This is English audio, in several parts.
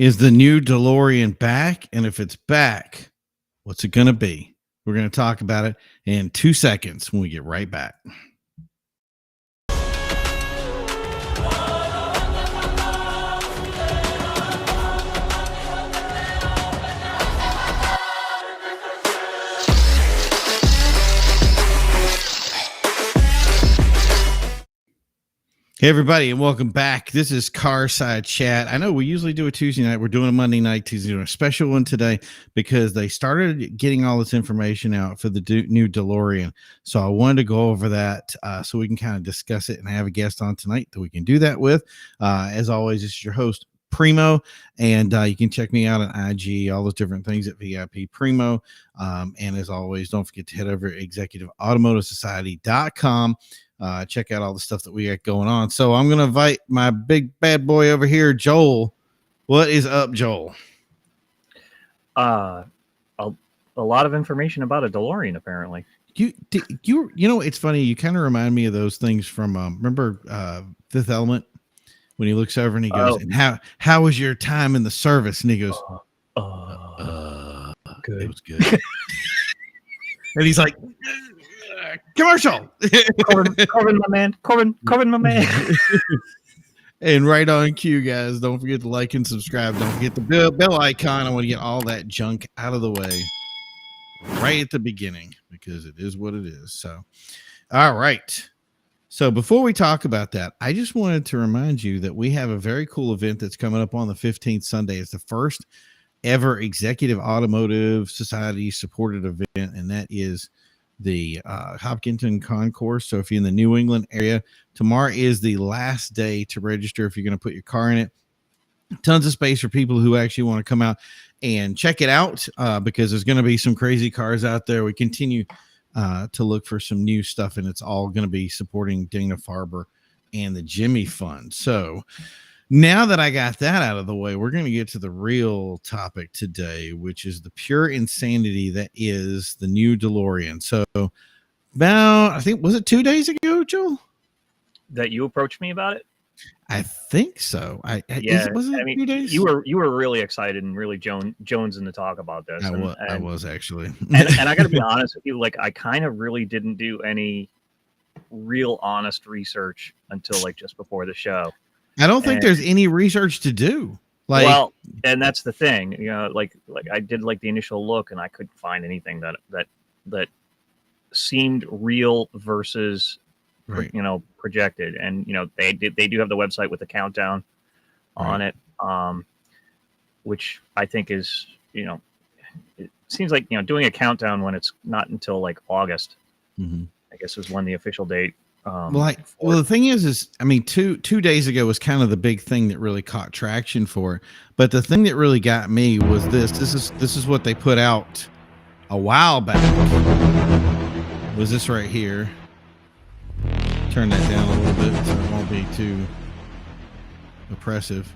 Is the new DeLorean back? And if it's back, what's it going to be? We're going to talk about it in 2 seconds when we get right back. Hey, everybody, and welcome back. This is Carside Chat. I know we usually do a Tuesday night. We're doing a Monday night. Tuesday, doing a special one today because they started getting all this information out for the new DeLorean. So I wanted to go over that so we can kind of discuss it, and I have a guest on tonight that we can do that with. As always, this is your host, Primo, and you can check me out on IG, all those different things at VIP Primo. And as always, don't forget to head over to executiveautomotivesociety.com. Check out all the stuff that we got going on. So I'm going to invite my big bad boy over here, Joel. What is up, Joel? A lot of information about a DeLorean, apparently. You know, it's funny. You kind of remind me of those things from, remember Fifth Element when he looks over and he goes, and how was your time in the service? And he goes, good. It was good. And he's like, commercial. Corbin, my man. Corbin, my man. And right on cue, guys. Don't forget to like and subscribe. Don't forget the bell icon. I want to get all that junk out of the way right at the beginning because it is what it is. So, all right. So before we talk about that, I just wanted to remind you that we have a very cool event that's coming up on the 15th Sunday. It's the first ever Executive Automotive Society supported event, and that is the Hopkinton Concourse. So if you're in the New England area, tomorrow is the last day to register if you're going to put your car in it. Tons of space for people who actually want to come out and check it out because there's going to be some crazy cars out there. We continue to look for some new stuff, and it's all going to be supporting Dana-Farber and the Jimmy Fund. So now that I got that out of the way, we're going to get to the real topic today, which is the pure insanity that is the new DeLorean. So about, I think, was it 2 days ago, Joel? That you approached me about it? I think so. I mean, 2 days? You were really excited and really jonesing to talk about this. I was actually. and I got to be honest with you, like I kind of really didn't do any real honest research until like just before the show. I don't think there's any research to do. Like, well, and that's the thing, you know, like I did like the initial look and I couldn't find anything that seemed real versus, right, you know, projected. And, you know, they do have the website with the countdown on it, which I think is, you know, it seems like, you know, doing a countdown when it's not until like August, I guess was when the official date. Well, the thing is, I mean, two days ago was kind of the big thing that really caught traction for it. But the thing that really got me was this is what they put out a while back. Was this right here? Turn that down a little bit so it won't be too oppressive.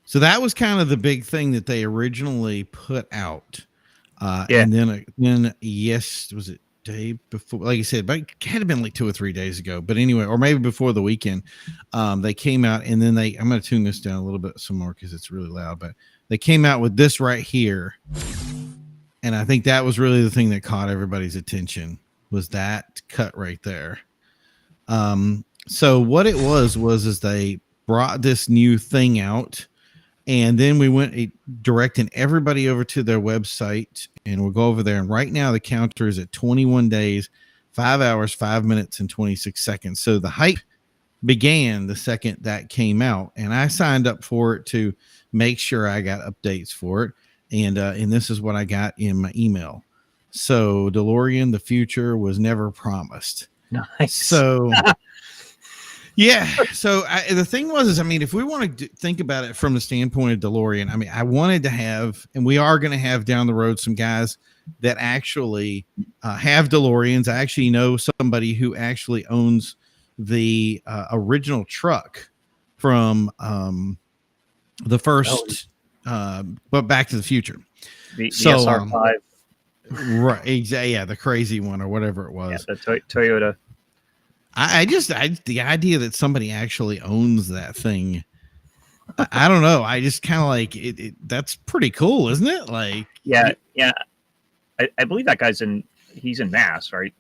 So that was kind of the big thing that they originally put out. And then yes, was it day before, like you said, but it had been like 2 or 3 days ago, but anyway, or maybe before the weekend, they came out, and then I'm going to tune this down a little bit some more because it's really loud, but they came out with this right here, and I think that was really the thing that caught everybody's attention, was that cut right there. So what it was they brought this new thing out, and then we went directing everybody over to their website, and we'll go over there. And right now the counter is at 21 days, 5 hours, 5 minutes, and 26 seconds. So the hype began the second that came out, and I signed up for it to make sure I got updates for it. And this is what I got in my email. So DeLorean, the future was never promised. Nice. So yeah. So the thing was, I mean, if we want to think about it from the standpoint of DeLorean, I mean, I wanted to have, and we are going to have down the road some guys that actually have DeLoreans. I actually know somebody who actually owns the original truck from the first, but Back to the Future. The SR5. Right. Exactly. Yeah. The crazy one or whatever it was. Yeah, the Toyota. I the idea that somebody actually owns that thing I don't know. I just kind of like it. That's pretty cool, isn't it? Like, Yeah, yeah. I believe that he's in Mass, right?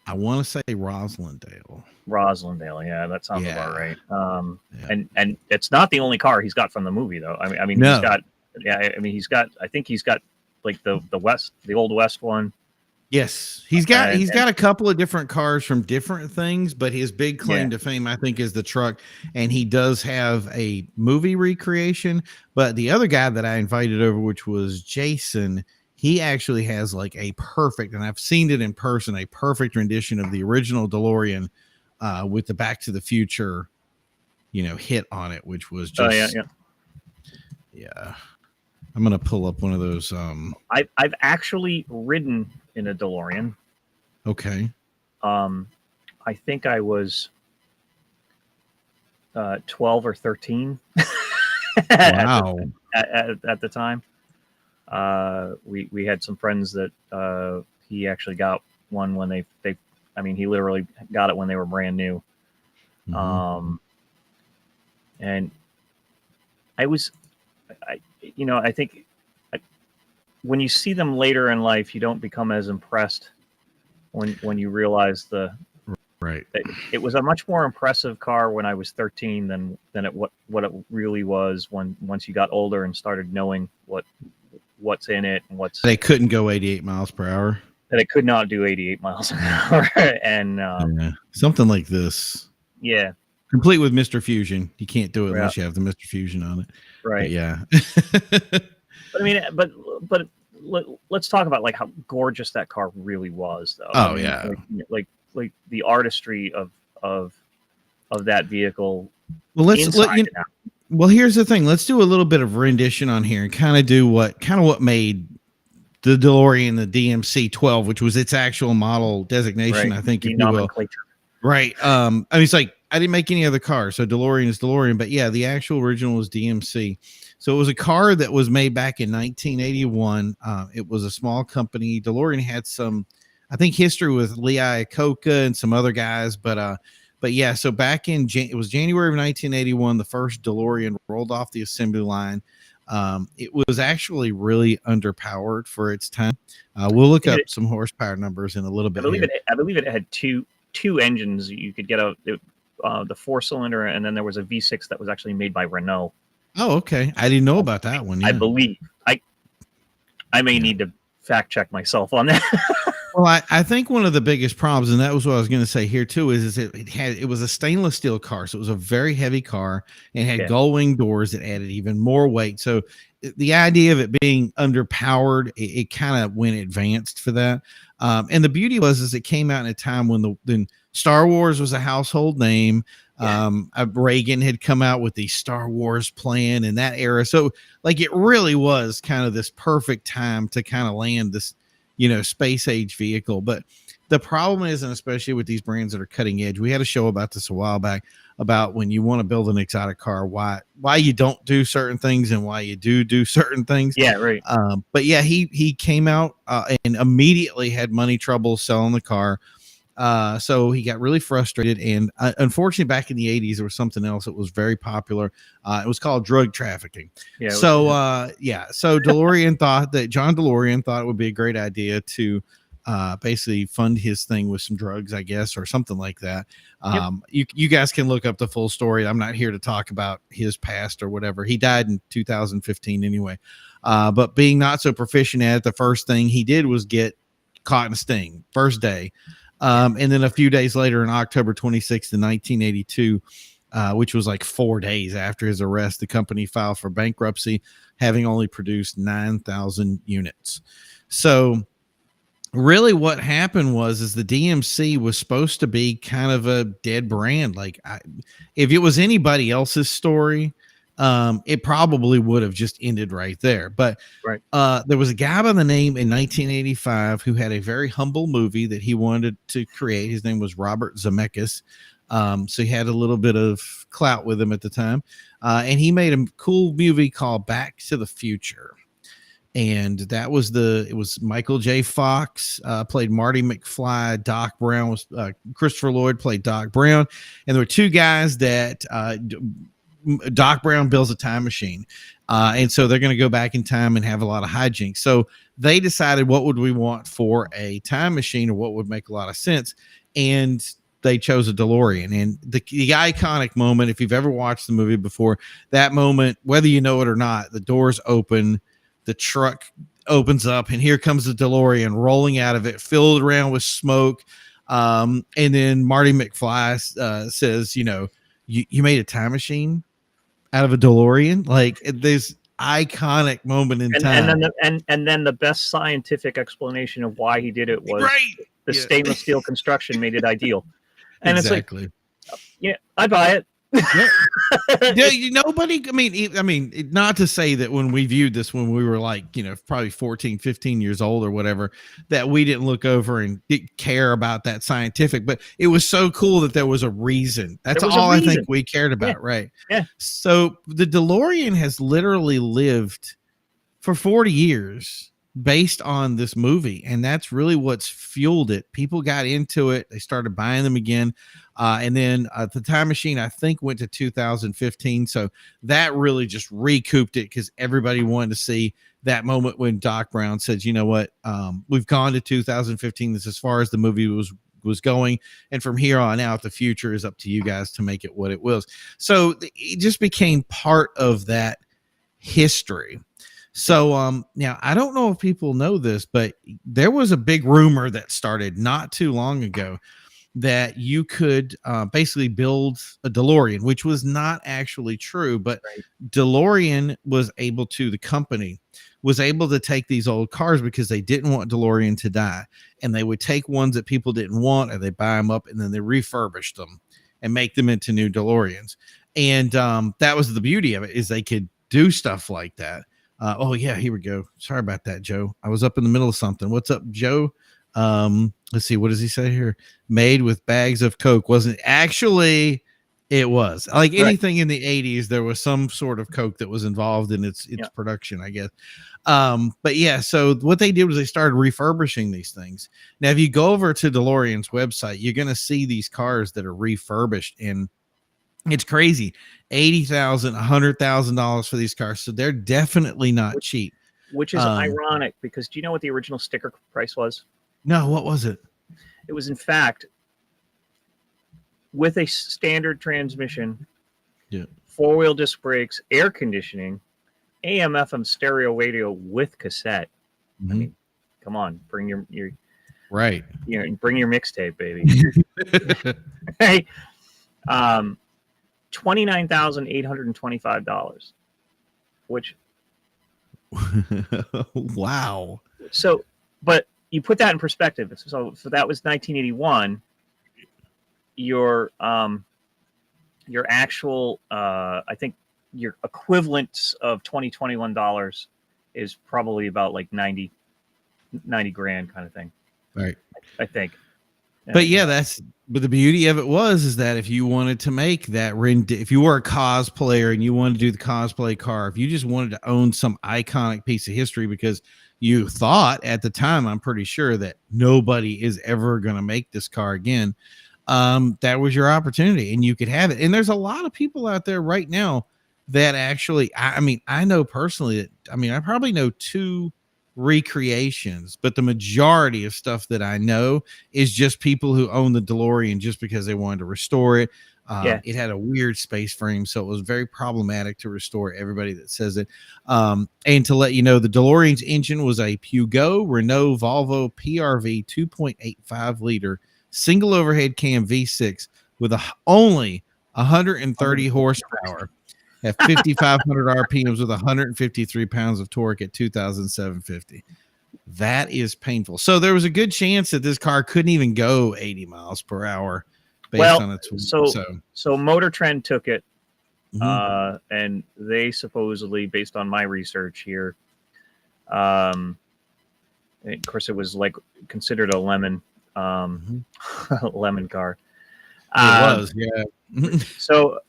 I want to say Roslindale. Roslindale, yeah, that sounds about right. Yeah. And it's not the only car he's got from the movie, though. I mean, No. he's got, yeah, I mean, I think he's got like the old West one. Yes, he's got a couple of different cars from different things, but his big claim to fame, I think, is the truck. And he does have a movie recreation. But the other guy that I invited over, which was Jason, he actually has like a perfect, and I've seen it in person, a perfect rendition of the original DeLorean with the Back to the Future, hit on it, which was just yeah. I'm gonna pull up one of those. I've actually ridden in a DeLorean. Okay. I think I was 12 or 13. Wow. at the time. We had some friends that he actually got one when they I mean, he literally got it when they were brand new. Mm-hmm. And I think when you see them later in life, you don't become as impressed when you realize right. It was a much more impressive car when I was 13 than what it really was once you got older and started knowing what's in it and what's. They couldn't go 88 miles per hour. That it could not do 88 miles an hour, and something like this. Yeah. Complete with Mr. Fusion. You can't do it unless you have the Mr. Fusion on it. Right. But yeah. But I mean, but let's talk about like how gorgeous that car really was, though. Oh, yeah. Like the artistry of that vehicle. Well, well, here's the thing. Let's do a little bit of rendition on here and kind of do what made the DeLorean, the DMC 12, which was its actual model designation, right. I think, if you will. Right. I mean, it's like I didn't make any other car, so DeLorean is DeLorean, but yeah, the actual original was DMC. So it was a car that was made back in 1981. It was a small company. DeLorean had some, I think, history with Lee Iacocca and some other guys, but yeah. So back in it was January of 1981, the first DeLorean rolled off the assembly line. It was actually really underpowered for its time. We'll look up some horsepower numbers in a little bit. I believe it had two engines. You could get the 4-cylinder, and then there was a V6 that was actually made by Renault. Oh, okay. I didn't know about that one. Yeah. I believe I may need to fact check myself on that. Well, I think one of the biggest problems, and that was what I was going to say here too, is it was a stainless steel car, so it was a very heavy car and had gull wing doors that added even more weight. So the idea of it being underpowered, it kind of went advanced for that. And the beauty was it came out in a time when Star Wars was a household name. Reagan had come out with the Star Wars plan in that era, so like it really was kind of this perfect time to kind of land this space age vehicle. But the problem is, and especially with these brands that are cutting edge, we had a show about this a while back about when you want to build an exotic car, why you don't do certain things and why you do certain things. Yeah, right. But yeah, he came out and immediately had money trouble selling the car. So he got really frustrated, and unfortunately back in the 80s there was something else that was very popular. It was called drug trafficking. So DeLorean John DeLorean thought it would be a great idea to basically fund his thing with some drugs, I guess, or something like that. You guys can look up the full story. I'm not here to talk about his past or whatever. He died in 2015 anyway. But being not so proficient at it, the first thing he did was get caught in a sting first day. And then a few days later, on October 26th, 1982, which was like 4 days after his arrest, the company filed for bankruptcy, having only produced 9,000 units. So really what happened is the DMC was supposed to be kind of a dead brand. Like if it was anybody else's story, it probably would have just ended right there. But there was a guy by the name in 1985 who had a very humble movie that he wanted to create. His name was Robert Zemeckis. So he had a little bit of clout with him at the time. And he made a cool movie called Back to the Future. And that was it was Michael J. Fox played Marty McFly. Doc Brown was Christopher Lloyd played Doc Brown. And there were two guys that Doc Brown builds a time machine. And so they're going to go back in time and have a lot of hijinks. So they decided, what would we want for a time machine, or what would make a lot of sense? And they chose a DeLorean. And the iconic moment, if you've ever watched the movie before, that moment, whether you know it or not, the doors open, the truck opens up, and here comes the DeLorean rolling out of it, filled around with smoke. And then Marty McFly says, you made a time machine out of a DeLorean. Like, this iconic moment in time. And then the best scientific explanation of why he did it was the stainless steel construction made it ideal. And exactly. It's like, yeah, I buy it. Nobody, I mean, not to say that when we viewed this, when we were like, probably 14, 15 years old or whatever, that we didn't look over and care about that scientific, but it was so cool that there was a reason. That's all I think we cared about. Right. Yeah. So the DeLorean has literally lived for 40 years based on this movie, and that's really what's fueled it. People got into it, they started buying them again, and then the time machine, I think, went to 2015, so that really just recouped it, because everybody wanted to see that moment when Doc Brown says, you know what, we've gone to 2015, this is as far as the movie was going, and from here on out, the future is up to you guys to make it what it was. So it just became part of that history. So now, I don't know if people know this, but there was a big rumor that started not too long ago that you could basically build a DeLorean, which was not actually true, but DeLorean was able to, the company was able to take these old cars because they didn't want DeLorean to die. And they would take ones that people didn't want, and they buy them up, and then they refurbish them and make them into new DeLoreans. And that was the beauty of it, is they could do stuff like that. Oh yeah, here we go. Sorry about that, Joe. I was up in the middle of something. What's up, Joe? Let's see. What does he say here? Made with bags of Coke. Wasn't actually, it was like anything in the 80s. There was some sort of Coke that was involved in its production, I guess. But yeah, so what they did was they started refurbishing these things. Now, if you go over to DeLorean's website, you're going to see these cars that are refurbished, and it's crazy. $80,000, $100,000 for these cars. So they're definitely not cheap. Which is ironic, because do you know what the original sticker price was? No, what was it? It was, in fact, with a standard transmission, four-wheel disc brakes, air conditioning, AM/FM stereo radio with cassette. I mean, come on, bring your bring your mixtape, baby. Hey, $29,825, which wow. So, but you put that in perspective. So that was 1981. Your actual, I think your equivalent of 2021 dollars is probably about like 90 grand kind of thing. Right. I think. But yeah, but the beauty of it is that if you wanted to make that, if you were a cosplayer and you wanted to do the cosplay car, if you just wanted to own some iconic piece of history, because you thought at the time, I'm pretty sure, that nobody is ever going to make this car again, that was your opportunity, and you could have it. And there's a lot of people out there right now that actually, I know personally that, I probably know 2 recreations, but the majority of stuff that I know is just people who own the DeLorean just because they wanted to restore it. It had a weird space frame, so it was very problematic to restore. Everybody that says it. And to let you know, the DeLorean's engine was a Peugeot Renault Volvo PRV 2.85 liter single overhead cam V6 with only 130 horsepower at 5,500 RPMs with 153 pounds of torque at 2,750. That is painful. So there was a good chance that this car couldn't even go 80 miles per hour based on its. So Motor Trend took it, and they supposedly, based on my research here, of course, it was like considered a lemon lemon car. It was, yeah. So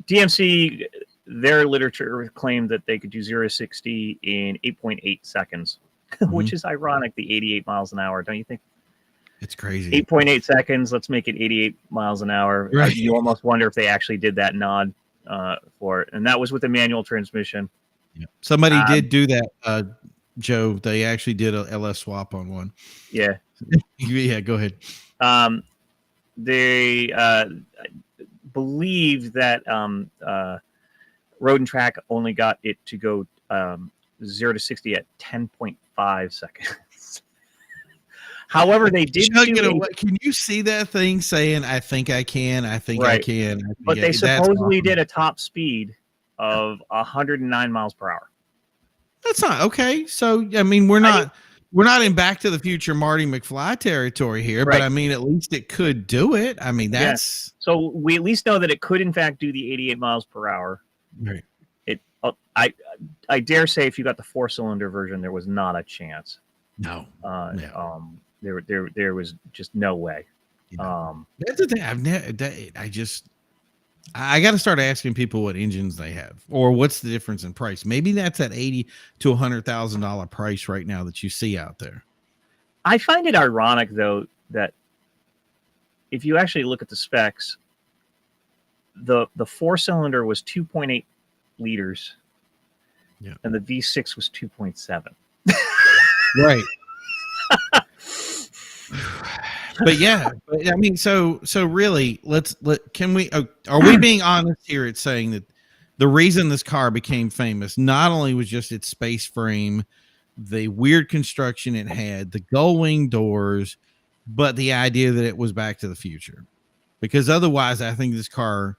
DMC, their literature claimed that they could do 0 to 60 in 8.8 seconds, which is ironic, the 88 miles an hour, don't you think? It's crazy. 8.8 seconds, let's make it 88 miles an hour. Right. You almost wonder if they actually did that nod for it, and that was with a manual transmission. Yeah. Somebody did do that, Joe. They actually did a LS swap on one. Yeah. Yeah, go ahead. They believe that Road and Track only got it to go 0 to 60 at 10.5 seconds. However, they did. Can you see that thing saying, "I think I can, I think I can"? But they supposedly did a top speed of 109 miles per hour. That's not okay. So I mean, we're not in Back to the Future Marty McFly territory here, but I mean, at least it could do it. I mean, that's so we at least know that it could in fact do the 88 miles per hour. Right. It. I dare say, if you got the 4-cylinder version, there was not a chance. No. There was just no way. Yeah. That's the thing. I got to start asking people what engines they have, or what's the difference in price. Maybe that's that $80,000 to $100,000 price right now that you see out there. I find it ironic, though, that if you actually look at the specs, the 4-cylinder was 2.8 liters, and the V6 was 2.7. Right. But I mean, so really, are we being honest here at saying that the reason this car became famous not only was just its space frame, the weird construction it had, the gull wing doors, but the idea that it was Back to the Future? Because otherwise, I think this car,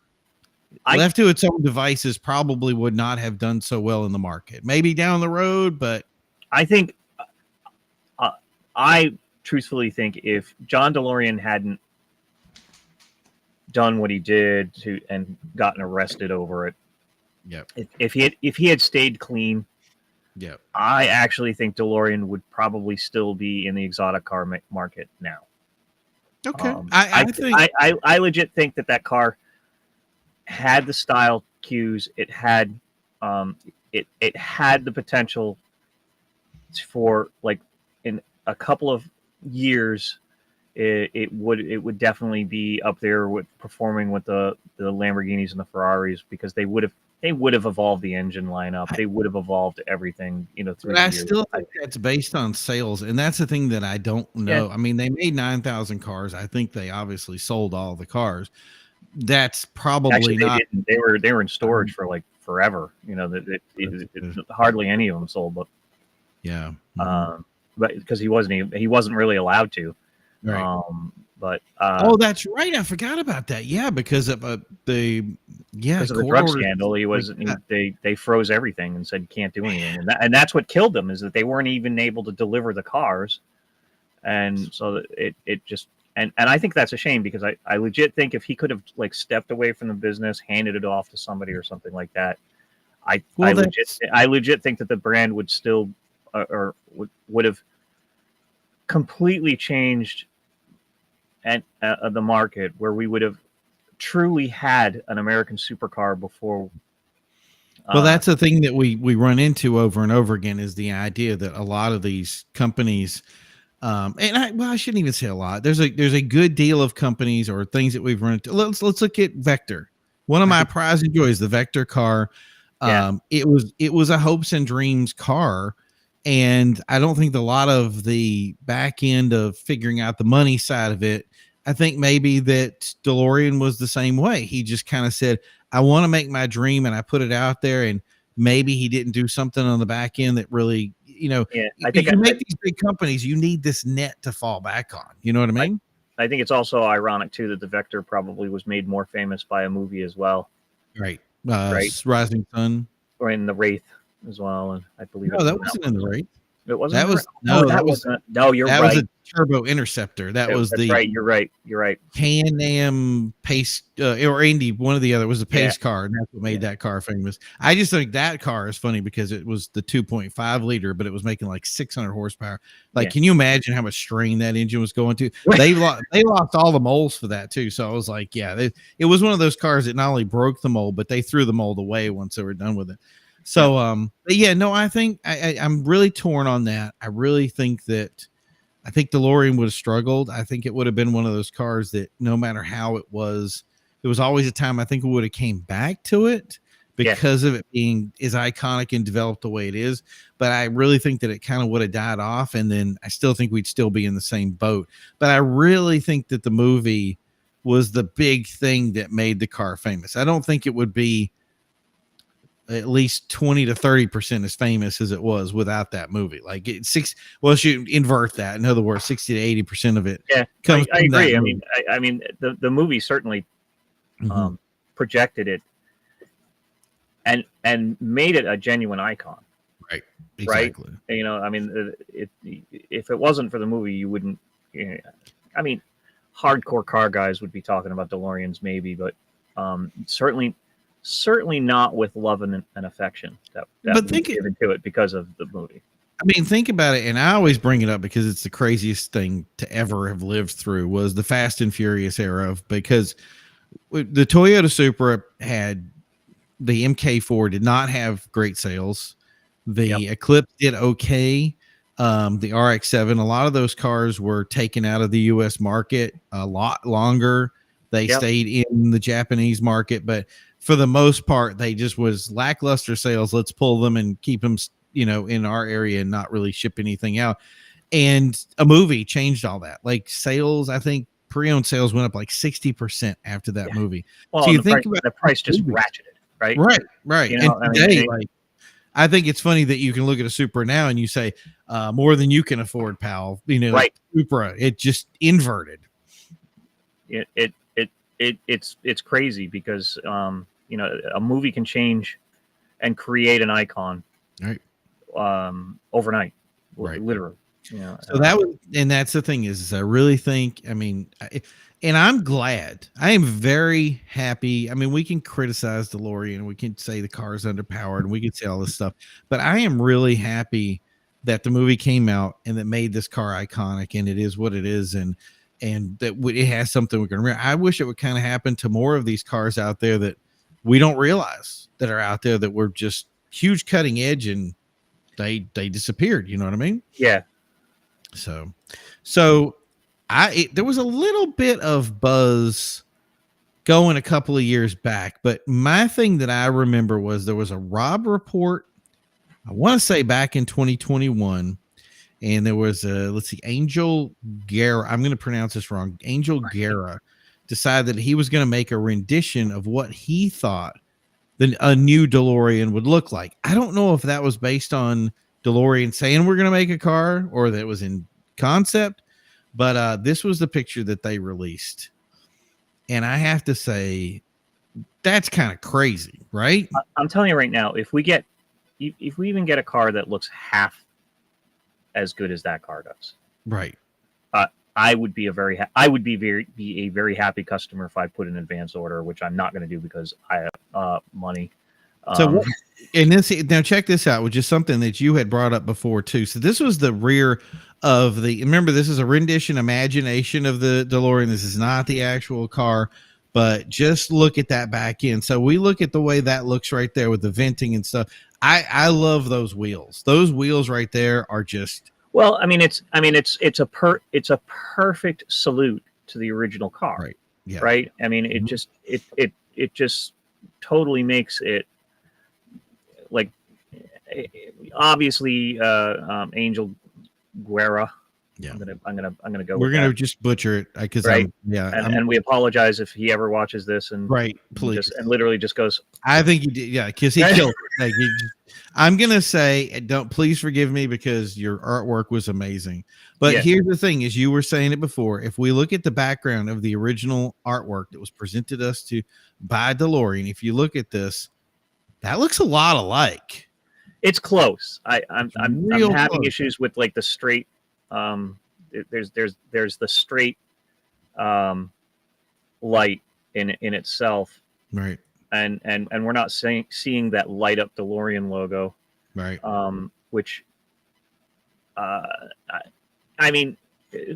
left to its own devices, probably would not have done so well in the market. Maybe down the road, but I think I truthfully think if John DeLorean hadn't done what he did and gotten arrested over it, if he had stayed clean, I actually think DeLorean would probably still be in the exotic car market now. Okay, I legit think that car had the style cues. It had it had the potential for, like, in a couple of years, it would definitely be up there with performing with the Lamborghinis and the Ferraris, because they would have evolved the engine lineup. They would have evolved everything, through the years. Still think that's based on sales, and that's the thing that I don't know. I mean, they made 9,000 cars. I think they obviously sold all the cars. That's probably actually, not. They were in storage for like forever. Hardly any of them sold, but but because he wasn't really allowed to. Right. That's right. I forgot about that. Yeah, because of the drug scandal, they froze everything and said can't do anything, and that's what killed them, is that they weren't even able to deliver the cars, and so it just and I think that's a shame, because I legit think if he could have, like, stepped away from the business, handed it off to somebody or something like that, I legit think that the brand would still or would have completely changed and the market, where we would have truly had an American supercar before. Well, that's the thing that we run into over and over again, is the idea that a lot of these companies, I shouldn't even say a lot. There's a good deal of companies or things that we've run into. Let's look at Vector. One of my prize and joys, the Vector car. It was a hopes and dreams car. And I don't think a lot of the back end of figuring out the money side of it, I think maybe that DeLorean was the same way. He just kind of said, I want to make my dream, and I put it out there, and maybe he didn't do something on the back end that really, I think you make these big companies, you need this net to fall back on. You know what I mean? I think it's also ironic too that the Vector probably was made more famous by a movie as well. Right. Rising Sun. Or in The Wraith as well, and I believe that wasn't in The Wraith. It wasn't. That was you're right. That was a Turbo Interceptor. That's right. You're right. Can-Am Pace or Indy, one or the other, was a Pace car, and that's what made that car famous. I just think that car is funny because it was the 2.5 liter, but it was making like 600 horsepower. Can you imagine how much strain that engine was going to? They lost all the molds for that too. So I was like, it was one of those cars that not only broke the mold, but they threw the mold away once they were done with it. So, I think I'm really torn on that. I really think DeLorean would have struggled. I think it would have been one of those cars that no matter how it was there was always a time I think we would have came back to it because of it being as iconic and developed the way it is. But I really think that it kind of would have died off, and then I still think we'd still be in the same boat. But I really think that the movie was the big thing that made the car famous. I don't think it would be at least 20 to 30% as famous as it was without that movie. Like you invert that. In other words, 60 to 80% of it. Yeah, comes I agree. I mean, the movie certainly projected it and made it a genuine icon. Right. Exactly. Right. You know, I mean, if it wasn't for the movie, you wouldn't. I mean, hardcore car guys would be talking about DeLoreans, maybe, but certainly not with love and affection that was given to it because of the movie. I mean, think about it, and I always bring it up because it's the craziest thing to ever have lived through was the Fast and Furious era because the Toyota Supra had the MK4 did not have great sales. The Eclipse did okay. The RX-7, a lot of those cars were taken out of the U.S. market a lot longer. They stayed in the Japanese market, but for the most part, they just was lackluster sales. Let's pull them and keep them, in our area and not really ship anything out. And a movie changed all that. Like sales, I think pre-owned sales went up like 60% after that movie. Well, so you think about the price just ratcheted, right? Right. And today, I think it's funny that you can look at a Supra now and you say more than you can afford, pal. Right. Supra, it just inverted. It's crazy because a movie can change and create an icon, right? Overnight, right? Literally. So that's the thing is I really think, and I'm glad. I am very happy. I mean, we can criticize DeLorean, we can say the car is underpowered, and we can say all this stuff, but I am really happy that the movie came out and that made this car iconic, and it is what it is, and that it has something we can remember. I wish it would kind of happen to more of these cars out there that we don't realize that are out there that were just huge cutting edge and they disappeared. You know what I mean? Yeah. So there was a little bit of buzz going a couple of years back, but my thing that I remember was there was a Rob report, I want to say back in 2021, and there was Angel Guerra. I'm going to pronounce this wrong. Angel Guerra decided that he was going to make a rendition of what he thought a new DeLorean would look like. I don't know if that was based on DeLorean saying we're going to make a car or that it was in concept, but this was the picture that they released. And I have to say, that's kind of crazy, right? I'm telling you right now, if we even get a car that looks half as good as that car does, right? I would be a very happy customer if I put an advance order, which I'm not going to do because I have money. So, now check this out, which is something that you had brought up before too. So this was the rear of remember, this is a rendition imagination of the DeLorean. This is not the actual car, but just look at that back end. So we look at the way that looks right there with the venting and stuff. I love those wheels. Those wheels right there are just. Well, it's a perfect salute to the original car, right? Yeah. Right. I mean, it just totally makes it like obviously Angel Guerra. Yeah, I'm gonna go. We're gonna just butcher it because right. And we apologize if he ever watches this and please and literally just goes. I think he did, yeah, because he killed it. Like I'm gonna say, please forgive me because your artwork was amazing. But here's the thing: is you were saying it before. If we look at the background of the original artwork that was presented us to by DeLorean, if you look at this, that looks a lot alike. It's close. I'm having issues with like the straight. There's the straight light in itself, right? And we're not seeing that light up DeLorean logo, right? Which,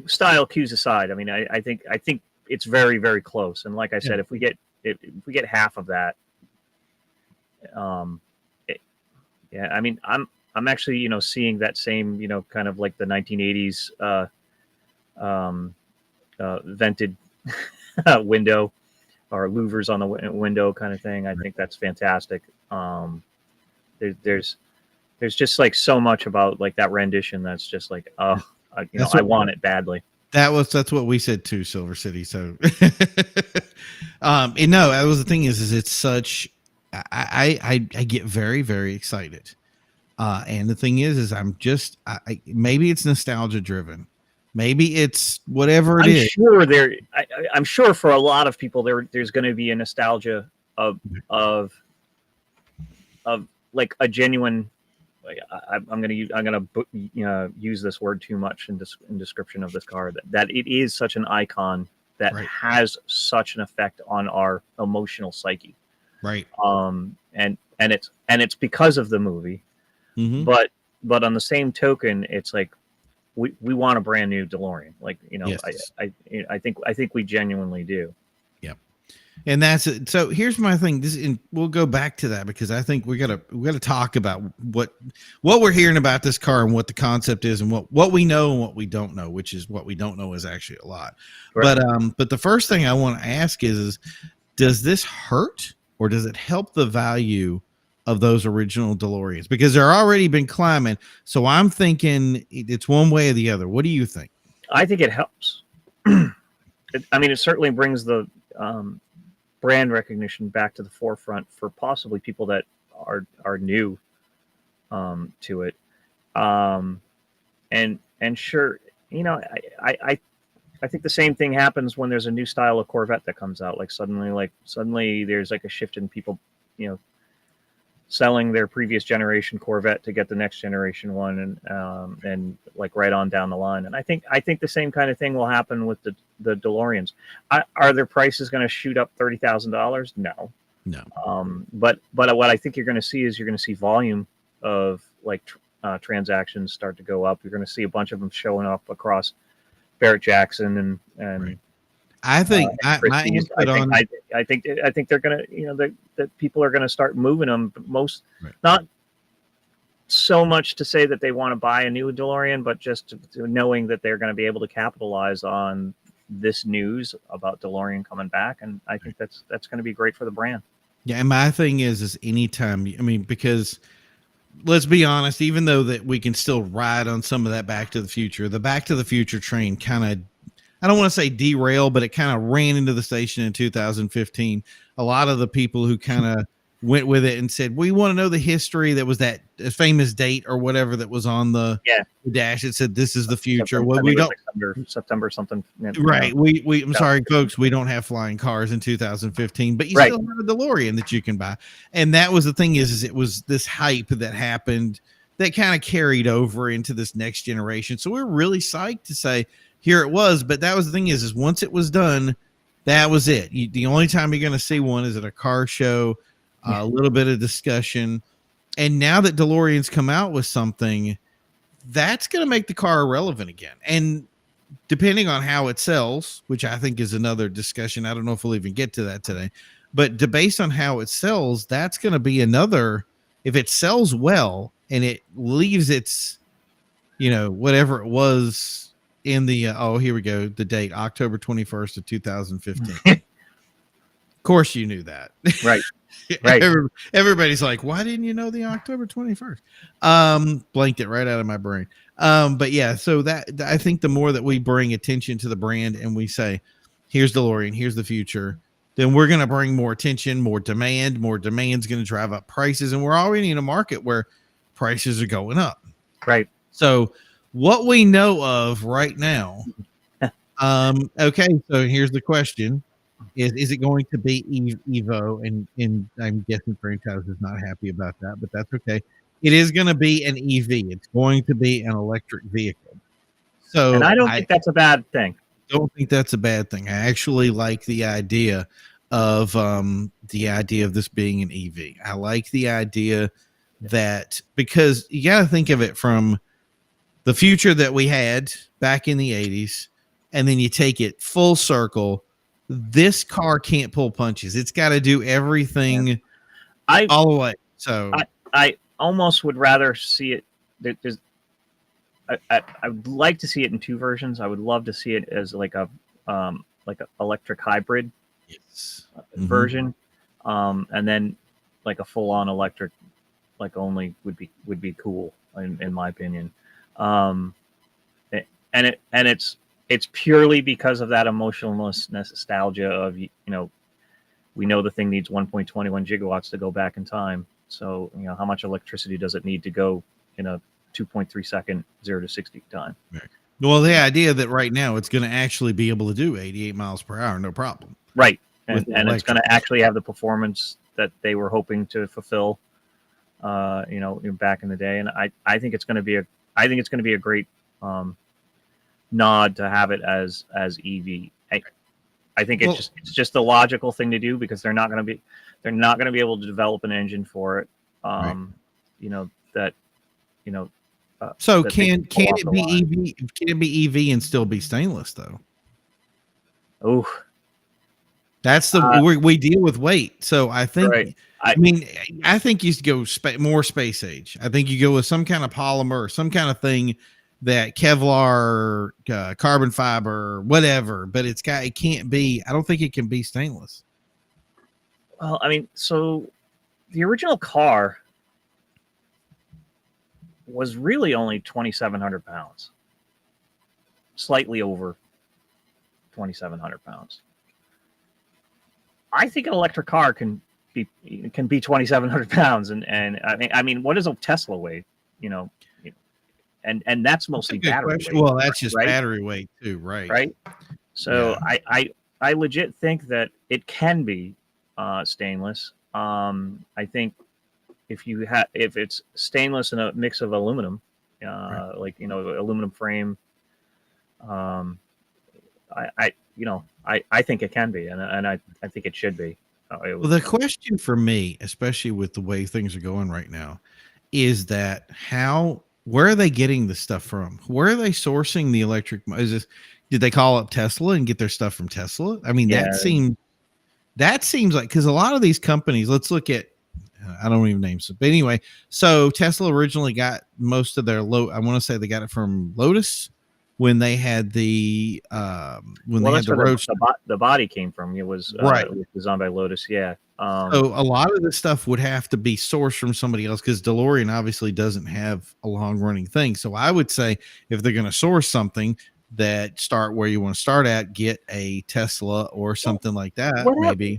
style cues aside, I think it's very, very close. And like I said, if we get half of that, I'm actually, seeing that same, kind of like the 1980s vented window louvers on the window kind of thing. I think that's fantastic. There's just like so much about like that rendition that's just like, I want it badly. That's what we said too, Silver City. So, that was the thing is it's such. I get very, very excited. And the thing is I'm just, maybe it's nostalgia driven. Maybe it's whatever it is. I'm sure for a lot of people there's going to be a nostalgia of like a genuine. I'm going to use this word too much in description of this car. That it is such an icon that has such an effect on our emotional psyche. Right. And it's because of the movie. Mm-hmm. But on the same token, it's like we want a brand new DeLorean. Like, yes. I think we genuinely do. Yep. And that's it. So here's my thing. And we'll go back to that because I think we gotta talk about what we're hearing about this car and what the concept is and what we know and what we don't know, which is what we don't know is actually a lot. Right. But the first thing I want to ask is does this hurt or does it help the value of those original DeLoreans? Because they're already been climbing. So I'm thinking it's one way or the other. What do you think? I think it helps. It certainly brings the brand recognition back to the forefront for possibly people that are new to it. And sure, I think the same thing happens when there's a new style of Corvette that comes out. Like suddenly there's like a shift in people, selling their previous generation Corvette to get the next generation one, and like right on down the line. And I think the same kind of thing will happen with the DeLoreans. Are their prices going to shoot up $30,000? No. But what I think you're going to see is volume of like transactions start to go up. You're going to see a bunch of them showing up across Barrett Jackson and right. I think I think they're gonna that people are gonna start moving them. But not so much to say that they want to buy a new DeLorean, but just knowing that they're going to be able to capitalize on this news about DeLorean coming back, and I think that's going to be great for the brand. Yeah, and my thing is anytime. Because let's be honest, even though that we can still ride on some of that Back to the Future train kind of. I don't want to say derail, but it kind of ran into the station in 2015. A lot of the people who kind of went with it and said, we want to know the history. That was that famous date or whatever that was on the dash. It said, this is the future. Well, we don't September something. Right. I'm sorry, folks. We don't have flying cars in 2015, but you still have a DeLorean that you can buy. And that was the thing is it was this hype that happened that kind of carried over into this next generation. So we're really psyched to say, here it was, but that was the thing is once it was done, that was it. The only time you're going to see one is at a car show, a little bit of discussion. And now that DeLorean's come out with something, that's going to make the car irrelevant again. And depending on how it sells, which I think is another discussion. I don't know if we'll even get to that today, but based on how it sells, that's going to be another, if it sells well and it leaves its, whatever it was, in the here we go, the date October 21st of 2015. Of course you knew that, right? Everybody's like, why didn't you know the October 21st? Blanked it right out of my brain. But yeah, so that I think the more that we bring attention to the brand and we say, here's DeLorean, here's the future, then we're going to bring more attention, more demand's going to drive up prices, and we're already in a market where prices are going up, right? So what we know of right now, okay, so here's the question. Is it going to be Evo? And I'm guessing franchise is not happy about that, but that's okay. It is going to be an EV. It's going to be an electric vehicle. So and I don't think that's a bad thing. Don't think that's a bad thing. I actually like the idea of this being an EV. I like the idea that because you got to think of it from the future that we had back in the 80s, and then you take it full circle. This car can't pull punches. It's got to do everything all the way. So I almost would rather see it. I would like to see it in two versions. I would love to see it as like a electric hybrid Yes. version, and then like a full on electric, like only would be cool in my opinion. Um, and it's purely because of that emotional nostalgia of we know the thing needs 1.21 gigawatts to go back in time. So how much electricity does it need to go in a 2.3 second 0 to 60 time? Right. Well, the idea that right now it's going to actually be able to do 88 miles per hour, no problem. Right. With And it's going to actually have the performance that they were hoping to fulfill, back in the day. And I think it's going to be a great nod to have it as EV. I think it's just the logical thing to do, because they're not going to be able to develop an engine for it. Right. So that can it be line. EV? Can it be EV and still be stainless though? Oh, that's we deal with weight. So I think, right. I think you should go more space age. I think you go with some kind of polymer or some kind of thing that Kevlar, carbon fiber, whatever, but it can't be, I don't think it can be stainless. Well, so the original car was really only 2,700 pounds, slightly over 2,700 pounds. I think an electric car can be 2,700 pounds, and I mean, what does a Tesla weigh? And that's mostly battery weight. Well, that's just right? battery weight too, right? Right. So yeah. I legit think that it can be stainless. I think if it's stainless and a mix of aluminum, Right. like aluminum frame, I think it can be, and I think it should be. Well, the question for me, especially with the way things are going right now, is that where are they getting the stuff from? Where are they sourcing the electric? Did they call up Tesla and get their stuff from Tesla? I mean, Yeah. that seems like, because a lot of these companies, let's look at, I don't even name some, but anyway, so Tesla originally got most of their I want to say they got it from Lotus when they had the the body came from. It was right. It was designed by Lotus. Yeah. So a lot of the stuff would have to be sourced from somebody else, because DeLorean obviously doesn't have a long running thing. So I would say if they're going to source something, that start where you want to start at, get a Tesla or something like that. Maybe.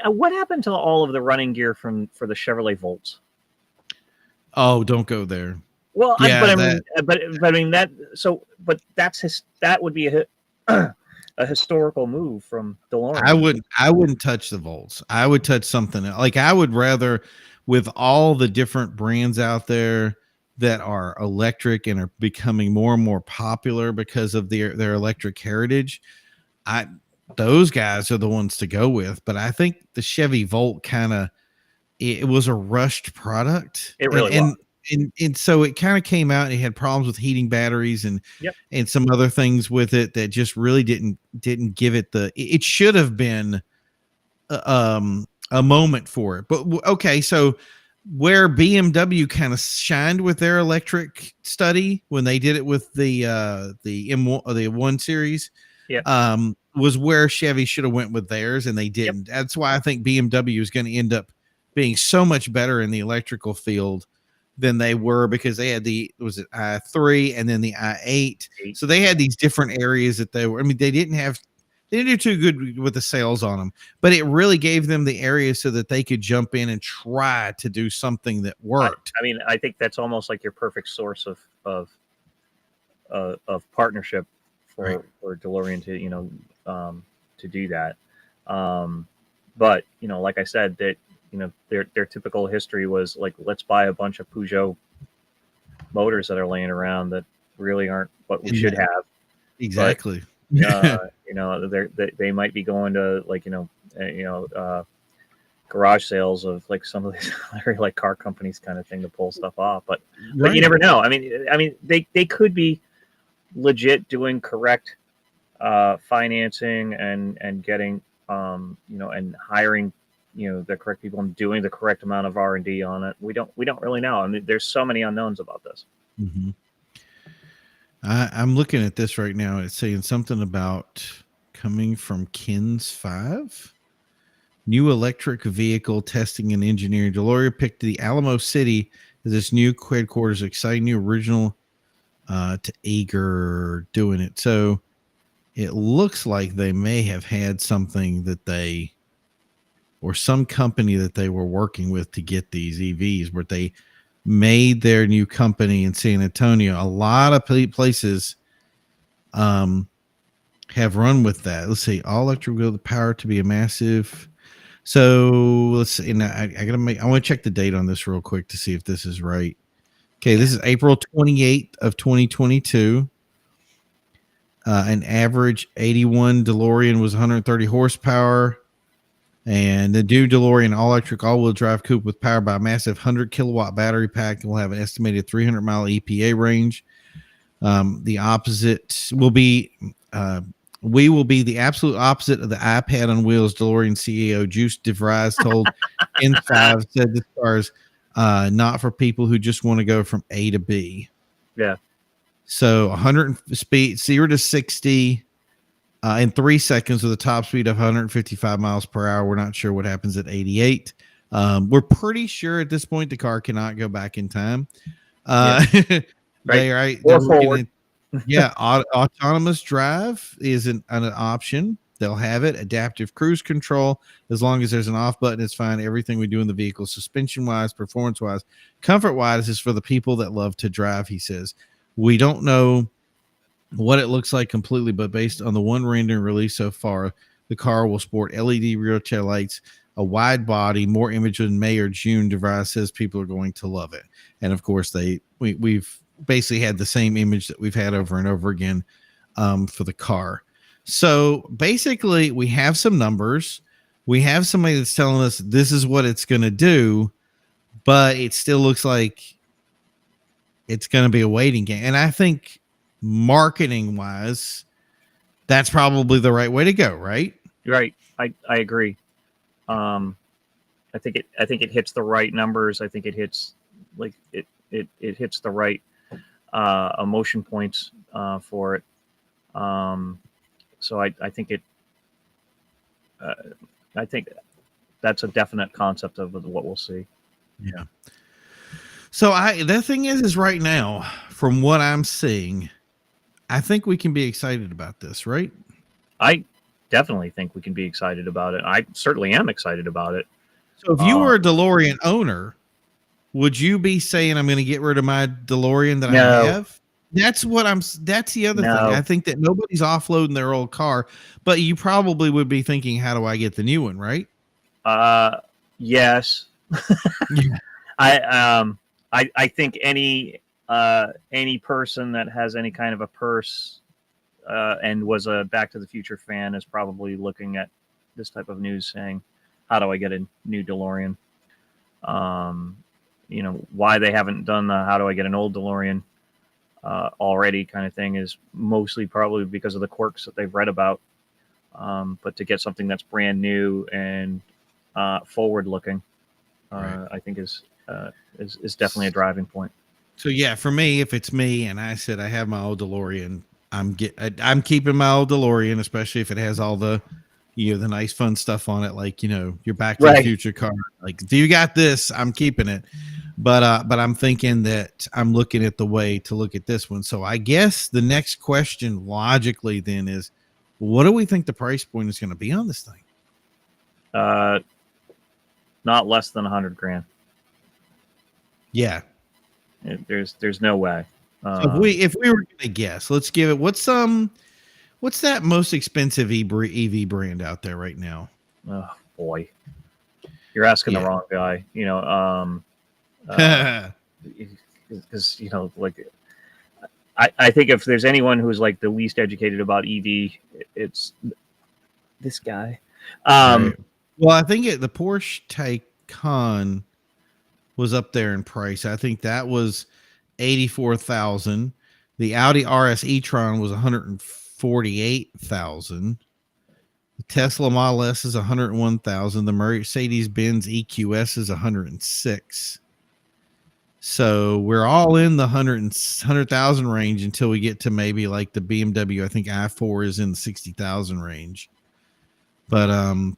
What happened to all of the running gear for the Chevrolet Volts? Oh, don't go there. Well, yeah, that would be a historical move from DeLorean. I wouldn't touch the Volts. I would touch something else. Like, I would rather, with all the different brands out there that are electric and are becoming more and more popular because of their electric heritage, those guys are the ones to go with. But I think the Chevy Volt it was a rushed product. It really was. And so it kind of came out and it had problems with heating batteries and some other things with it that just really didn't give it it should have been a moment for it. But okay, so where BMW kind of shined with their electric study when they did it with the M1, the 1 series, was where Chevy should have went with theirs, and they didn't. That's why I think BMW is going to end up being so much better in the electrical field than they were, because they had was it i3 and then the i8. So they had these different areas that they didn't do too good with the sales on them, but it really gave them the areas so that they could jump in and try to do something that worked. I think that's almost like your perfect source of partnership for DeLorean to do that. But like I said, that their typical history was like, let's buy a bunch of Peugeot motors that are laying around that really aren't what we should have. Exactly. But, they might be going to garage sales of like some of these like car companies kind of thing to pull stuff off. But you never know. They could be legit doing correct financing and getting and hiring the correct people and doing the correct amount of R&D on it. We don't really know. There's so many unknowns about this. Mm-hmm. I'm looking at this right now. It's saying something about coming from Kins 5. New electric vehicle testing and engineering. DeLorean picked the Alamo City as its new headquarters. Exciting new original to eager doing it. So it looks like they may have had something that they, or some company that they were working with to get these EVs, where they made their new company in San Antonio. A lot of places have run with that. Let's see, all electric vehicle, the power to be a massive. So let's see. And I want to check the date on this real quick to see if this is right. Okay, this is April 28th of 2022. An average 81 DeLorean was 130 horsepower. And the new DeLorean all-electric all-wheel drive coupe with powered by a massive 100-kilowatt battery pack will have an estimated 300-mile EPA range. The opposite will be we will be the absolute opposite of the iPad on wheels. DeLorean CEO Juice DeVries told N5 said this car is not for people who just want to go from A to B. Yeah. So 100 speed, 0 to 60 in 3 seconds with a top speed of 155 miles per hour. We're not sure what happens at 88. We're pretty sure at this point the car cannot go back in time. Right. Or forward. Autonomous drive is an option. They'll have it. Adaptive cruise control, as long as there's an off button, it's fine. Everything we do in the vehicle, suspension wise, performance wise, comfort wise, is for the people that love to drive, he says. We don't know what it looks like completely, but based on the one rendering released so far, the car will sport LED rear tail lights, a wide body, more image in May or June. DeVries says people are going to love it. And of course, we've basically had the same image that we've had over and over again for the car. So basically, we have some numbers. We have somebody that's telling us this is what it's going to do, but it still looks like it's going to be a waiting game. And I think marketing wise, that's probably the right way to go, right? Right. I agree. I think it hits the right numbers. I think it hits it hits the right emotion points for it. So I think I think that's a definite concept of what we'll see. Yeah. So the thing is right now, from what I'm seeing, I think we can be excited about this, right? I definitely think we can be excited about it. I certainly am excited about it. So if you were a DeLorean owner, would you be saying, I'm going to get rid of my DeLorean that I have? That's the other thing. I think that nobody's offloading their old car, but you probably would be thinking, how do I get the new one, right? Yes. Yeah. I think any person that has any kind of a purse and was a Back to the Future fan is probably looking at this type of news saying, how do I get a new DeLorean? Why they haven't done the how do I get an old DeLorean already kind of thing is mostly probably because of the quirks that they've read about. But to get something that's brand new and forward looking, right. I think is definitely a driving point. So yeah, for me, if it's me and I said I have my old DeLorean, I'm keeping my old DeLorean, especially if it has all the the nice fun stuff on it, like your Back to the Future car. Like if you got this, I'm keeping it. But I'm thinking that I'm looking at the way to look at this one. So I guess the next question logically then is, what do we think the price point is going to be on this thing? Not less than $100,000. Yeah. There's no way. So if we were going to guess, let's give it, what's that most expensive EV brand out there right now? Oh boy, you're asking the wrong guy. Because like I think if there's anyone who's like the least educated about EV, it's this guy. Right. Well, I think the Porsche Taycan was up there in price. I think that was $84,000. The Audi RS e-tron was $148,000. The Tesla Model S is $101,000. The Mercedes-Benz EQS is $106,000. So we're all in the 100,000 range until we get to maybe like the BMW. I think i4 is in the 60,000 range. But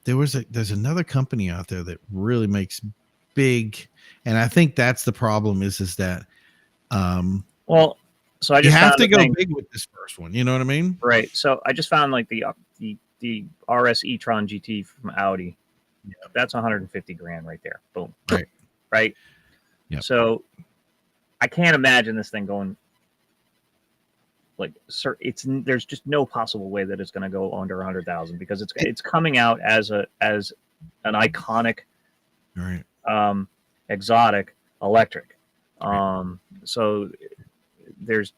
there's another company out there that really makes big, and I think that's the problem is that well, so I you just have found to a go thing, big with this first one. You know what I mean? right? So I just found like the RS e-tron GT from Audi. Yeah. That's 150 grand right there. Boom. Right. Right. Yep. So I can't imagine this thing going like, sir, there's just no possible way that it's going to go under 100,000 because it's coming out as an iconic, Right. exotic electric. So there's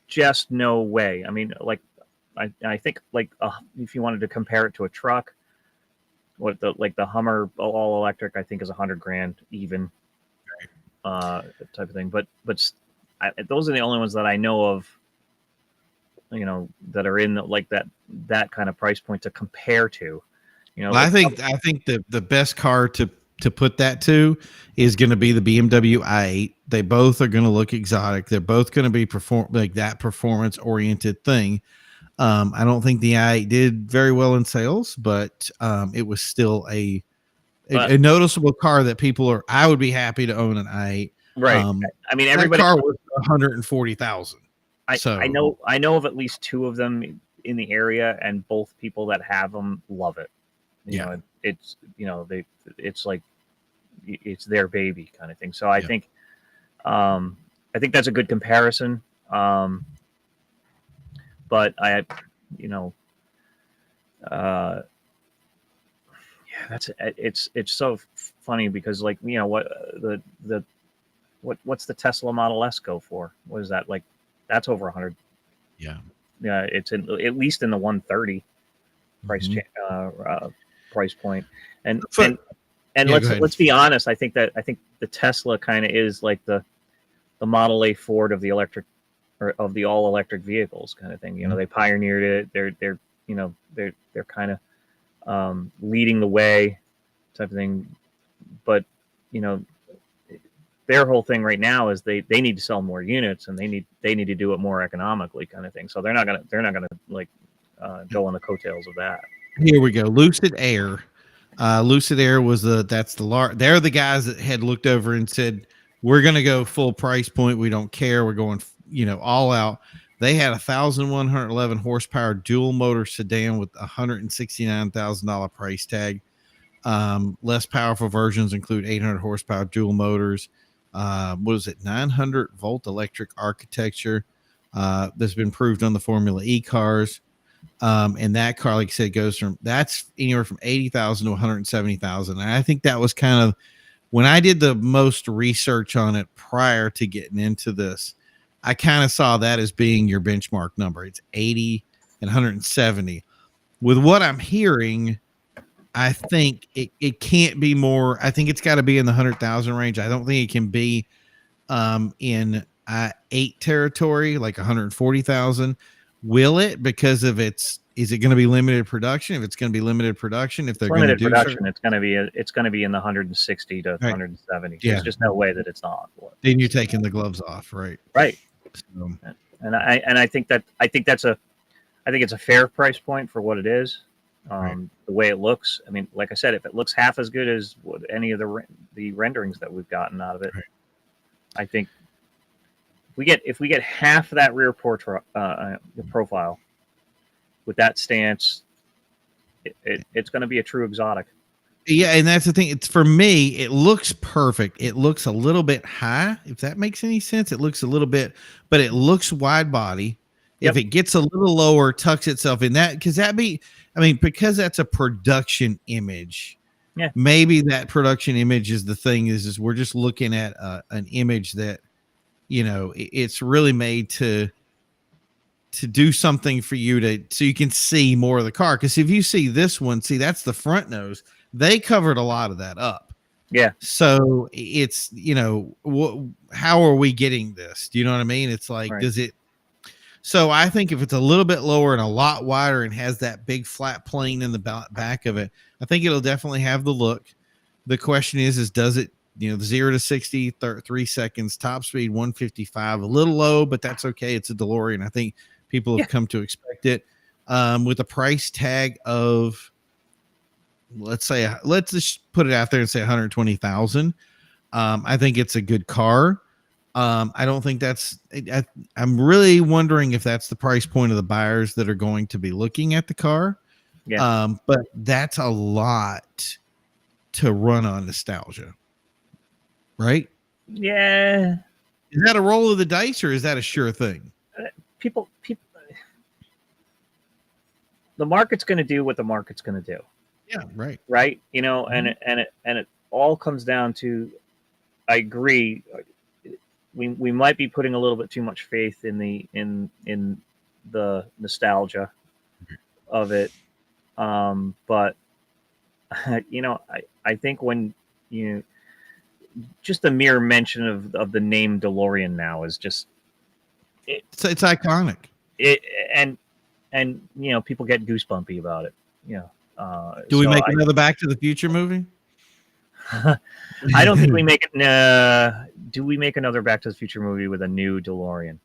just no way. I mean, like I think like if you wanted to compare it to a truck, the Hummer all electric, I think is 100 grand even, type of thing. But those are the only ones that I know of, that are in that kind of price point to compare to. Well, I think the best car to put that to is going to be the BMW i8. They both are going to look exotic. They're both going to be like that performance oriented thing. I don't think the i8 did very well in sales, but it was still a noticeable car that I would be happy to own an i8. Right. I mean, everybody. That car was 140,000. I know of at least two of them in the area, and both people that have them love it. It's like it's their baby kind of thing. So I think that's a good comparison. But it's so funny because what's the Tesla Model S go for? What is that like? That's over 100. Yeah. Yeah, it's at least in the 130 price price point. And let's be honest. I think the Tesla kind of is like the Model A Ford of the electric or of the all electric vehicles kind of thing. They pioneered it. They're kind of leading the way type of thing. But their whole thing right now is they need to sell more units and they need to do it more economically kind of thing. So they're not gonna like go on the coattails of that. Here we go. Lucid Air. Lucid Air was they're the guys that had looked over and said, we're going to go full price point. We don't care. We're going, all out. They had 1,111 horsepower dual motor sedan with $169,000 price tag. Less powerful versions include 800 horsepower dual motors. 900 volt electric architecture. That's been proved on the Formula E cars. And that car, like I said, that's anywhere from 80,000 to 170,000. And I think that was kind of when I did the most research on it prior to getting into this, I kind of saw that as being your benchmark number. It's 80 and 170. With what I'm hearing, I think it can't be more. I think it's got to be in the 100,000 range. I don't think it can be in 8 territory, like 140,000. Will it? Because of is it going to be limited production? If it's going to be limited production, if they're going to do production, it's going to be in the 160 to 170. Yeah. There's just no way that it's not. Then you're taking the gloves off, right? Right. So, and I think it's a fair price point for what it is. The way it looks. I mean, like I said, if it looks half as good as what any of the renderings that we've gotten out of it, I think if we get half of that rear profile with that stance, it's going to be a true exotic. Yeah, and that's the thing. It's for me, it looks perfect. It looks a little bit high, if that makes any sense. It looks a little bit, but it looks wide body. Yep. If it gets a little lower, tucks itself in because that's a production image. Yeah. Maybe that production image is the thing is we're just looking at an image that, it's really made to do something for you so you can see more of the car. Because if you see this one, that's the front nose. They covered a lot of that up. Yeah. So it's, how are we getting this? Do you know what I mean? It's like, does it? So I think if it's a little bit lower and a lot wider and has that big flat plane in the back of it, I think it'll definitely have the look. The question is does it the 0 to 60, 3 seconds, top speed 155, a little low, but that's okay. It's a DeLorean. I think people have come to expect it. With a price tag of, let's just put it out there and say 120,000. I think it's a good car. I don't think I'm really wondering if that's the price point of the buyers that are going to be looking at the car. Yeah. But that's a lot to run on nostalgia, right? Yeah. Is that a roll of the dice or is that a sure thing? People, the market's going to do what the market's going to do. Yeah, right. Right. And it all comes down to, I agree. We might be putting a little bit too much faith in the nostalgia of it. But I think when just the mere mention of the name DeLorean now is just it's iconic. And people get goosebumpy about it. Do we make another Back to the Future movie? I don't think we make it. Do we make another Back to the Future movie with a new DeLorean?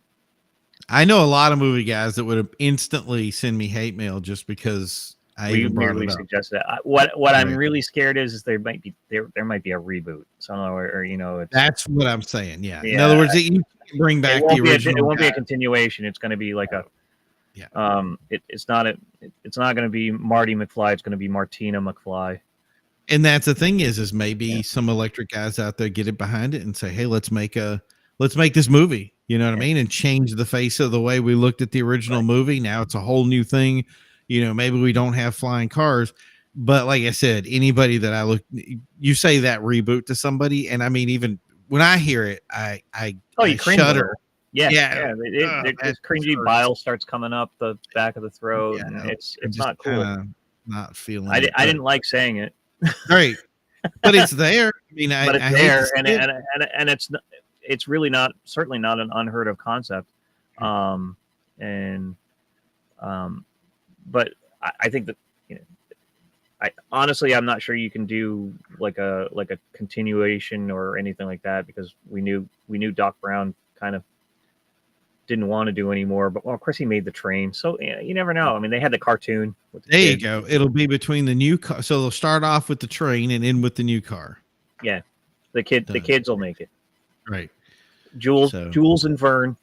I know a lot of movie guys that would have instantly send me hate mail just because we really suggested that. What I'm really scared is there might be a reboot. So that's what I'm saying. Yeah. In other words, you can bring back the original. It won't be a continuation. It's going to be like it's not going to be Marty McFly. It's going to be Martina McFly. And that's the thing is maybe some electric guys out there get it behind it and say, hey, let's make this movie. You know what I mean? And change the face of the way we looked at the original movie. Now it's a whole new thing. Maybe we don't have flying cars, but like I said, anybody that you say that reboot to somebody. And I mean, even when I hear it, I shudder. Yeah. This cringy bile starts coming up the back of the throat. Yeah, and it's not cool. Not feeling I didn't like saying it. Right. But it's there. I mean, but it's there, and it's really certainly not an unheard of concept. But I think that I'm not sure you can do like a continuation or anything like that, because we knew Doc Brown kind of didn't want to do anymore, but of course he made the train, so you never know. I mean, they had the cartoon with there you go. It'll be between the new car, so they'll start off with the train and end with the new car. Yeah, the kids will make it, right? Jules and Vern.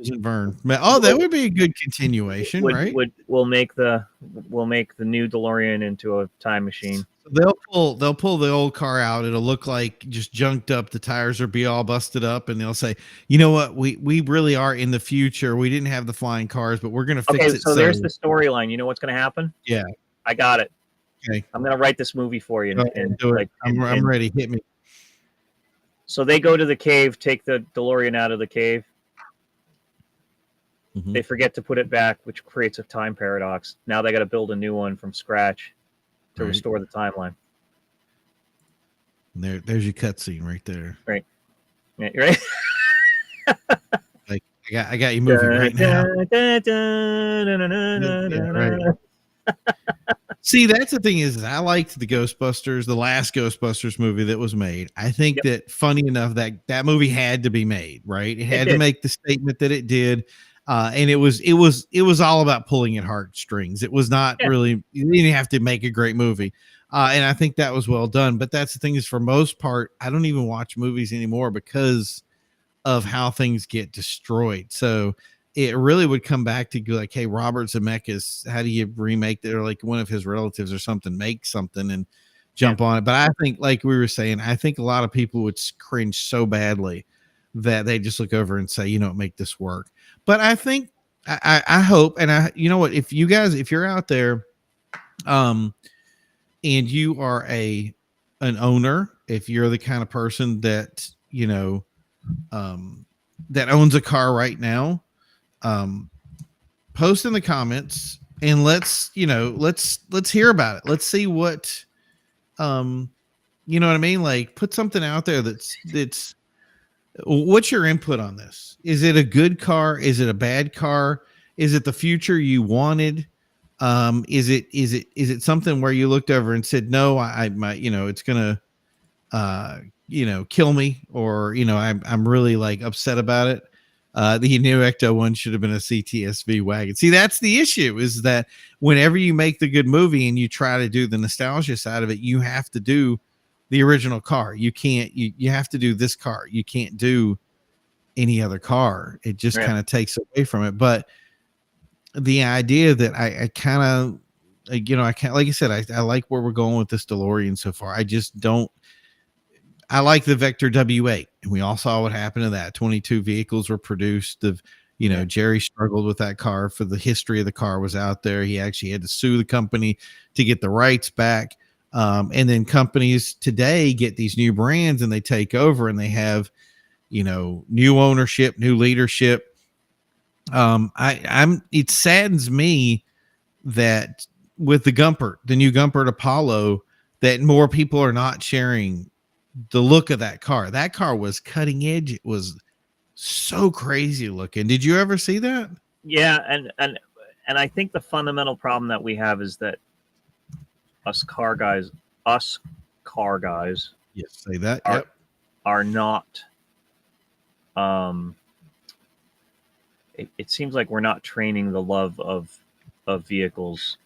Oh, that would be a good continuation, right? We'll make the new DeLorean into a time machine. They'll pull the old car out. It'll look like just junked up. The tires will be all busted up, and they'll say, "You know what? We really are in the future. We didn't have the flying cars, but we're going to fix it." So there's the storyline. You know what's going to happen? Yeah, I got it. Okay, I'm going to write this movie for you. And do it. I'm ready. Hit me. So they go to the cave, take the DeLorean out of the cave. Mm-hmm. They forget to put it back, which creates a time paradox. Now they got to build a new one from scratch to restore the timeline. There's your cutscene right there. Right. Yeah, right. Like I got you moving right now. Right. See, that's the thing is I liked the Ghostbusters, the last Ghostbusters movie that was made. I think that funny enough that movie had to be made, right? It had to make the statement that it did. And it was all about pulling at heartstrings. It was not really, you didn't have to make a great movie. And I think that was well done. But that's the thing is, for most part, I don't even watch movies anymore because of how things get destroyed. So it really would come back to like, hey, Robert Zemeckis, how do you remake that? Or like one of his relatives or something, make something and jump on it. But I think, like we were saying, I think a lot of people would cringe so badly that they just look over and say, make this work. But I think I hope, and you know what, if you're out there, and you are an owner, if you're the kind of person that, that owns a car right now, post in the comments and let's hear about it. Let's see what, you know what I mean? Like, put something out there that's, what's your input on this? Is it a good car? Is it a bad car? Is it the future you wanted? Is it something where you looked over and said, no, it's gonna, kill me, or I'm really like upset about it. The new Ecto one should have been a CTSV wagon. See, that's the issue, is that whenever you make the good movie and you try to do the nostalgia side of it, you have to do the original car. You can't, you have to do this car. You can't do any other car. It just kind of takes away from it. But the idea that I kind of, I can't, like I said, I like where we're going with this DeLorean so far. I just don't. I like the Vector W8, and we all saw what happened to that. 22 vehicles were produced. Jerry struggled with that car. For the history of the car was out there. He actually had to sue the company to get the rights back. And then companies today get these new brands and they take over, and they have, new ownership, new leadership. It saddens me that with the new Gumpert Apollo, that more people are not sharing the look of that car. That car was cutting edge. It was so crazy looking. Did you ever see that? Yeah, and I think the fundamental problem that we have is that us car guys, yes, say that, are not. It seems like we're not training the love of vehicles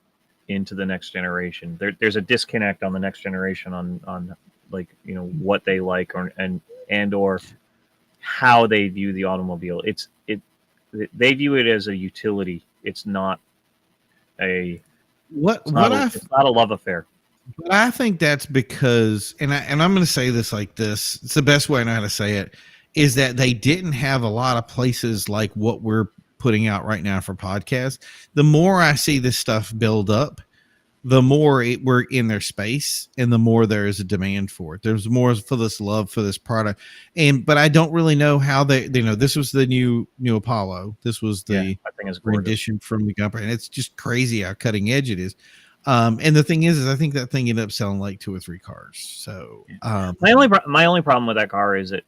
into the next generation. There's a disconnect on the next generation on like, what they like, or how they view the automobile. They view it as a utility. It's not it's not a love affair. But I think that's because, and I'm going to say this like this, it's the best way I know how to say it, is that they didn't have a lot of places like what we're putting out right now for podcasts. The more I see this stuff build up, the more we're in their space, and the more there is a demand for it. There's more for this love for this product. But I don't really know how this was the new Apollo. This was the rendition from the Gumpert, and it's just crazy how cutting edge it is. And the thing is I think that thing ended up selling like 2 or 3 cars. So my only problem with that car is it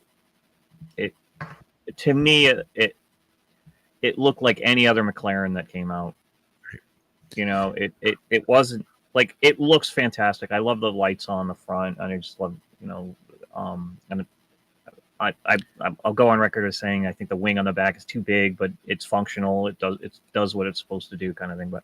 to me it looked like any other McLaren that came out. It wasn't like, it looks fantastic. I love the lights on the front, and I just love, and I'll go on record as saying I think the wing on the back is too big, but it's functional. It does what it's supposed to do, kind of thing. But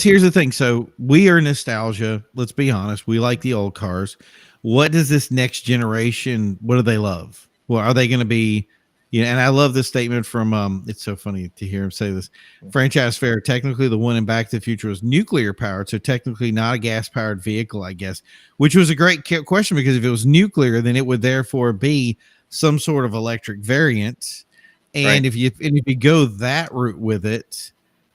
here's the thing. So we are nostalgia. Let's be honest. We like the old cars. What does this next generation, what do they love? Well, are they going to be, and I love this statement from, it's so funny to hear him say this. Franchise Fair, technically the one in Back to the Future was nuclear powered, so technically not a gas powered vehicle, I guess, which was a great question, because if it was nuclear, then it would therefore be some sort of electric variant. And if you go that route with it,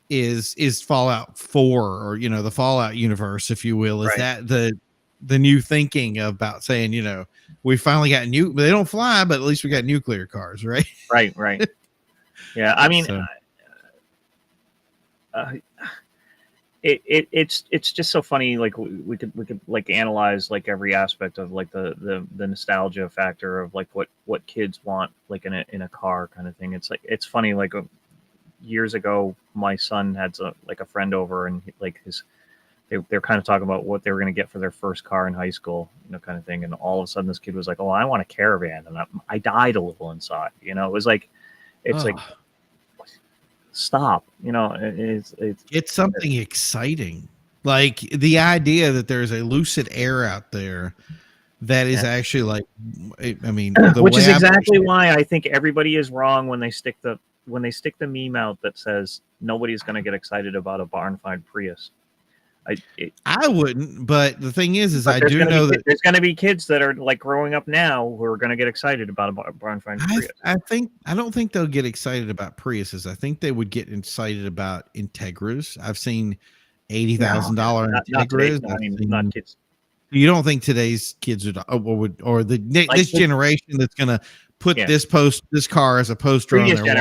is Fallout 4, or the Fallout universe, if you will, is that the new thinking about saying, we finally got they don't fly, but at least we got nuclear cars, right? Right. Yeah, I mean, it's just so funny. Like we could like analyze like every aspect of like the nostalgia factor of like what kids want like in a car kind of thing. It's like, it's funny, like years ago my son had a friend over, and like they're kind of talking about what they were going to get for their first car in high school, kind of thing. And all of a sudden this kid was like, "Oh, I want a Caravan," and I died a little inside. It was like, like, stop. It's something exciting, like the idea that there's a Lucid Air out there that is actually like, I mean, which is exactly why I think everybody is wrong when they stick the meme out that says nobody's going to get excited about a barn find Prius. I wouldn't, but the thing is I do know that there's going to be kids that are like growing up now who are going to get excited about a barn find Prius. I don't think they'll get excited about Priuses. I think they would get excited about Integras. I've seen $80,000 Integras. Not kids. You don't think today's kids this generation that's going to put this car as a poster on their wall?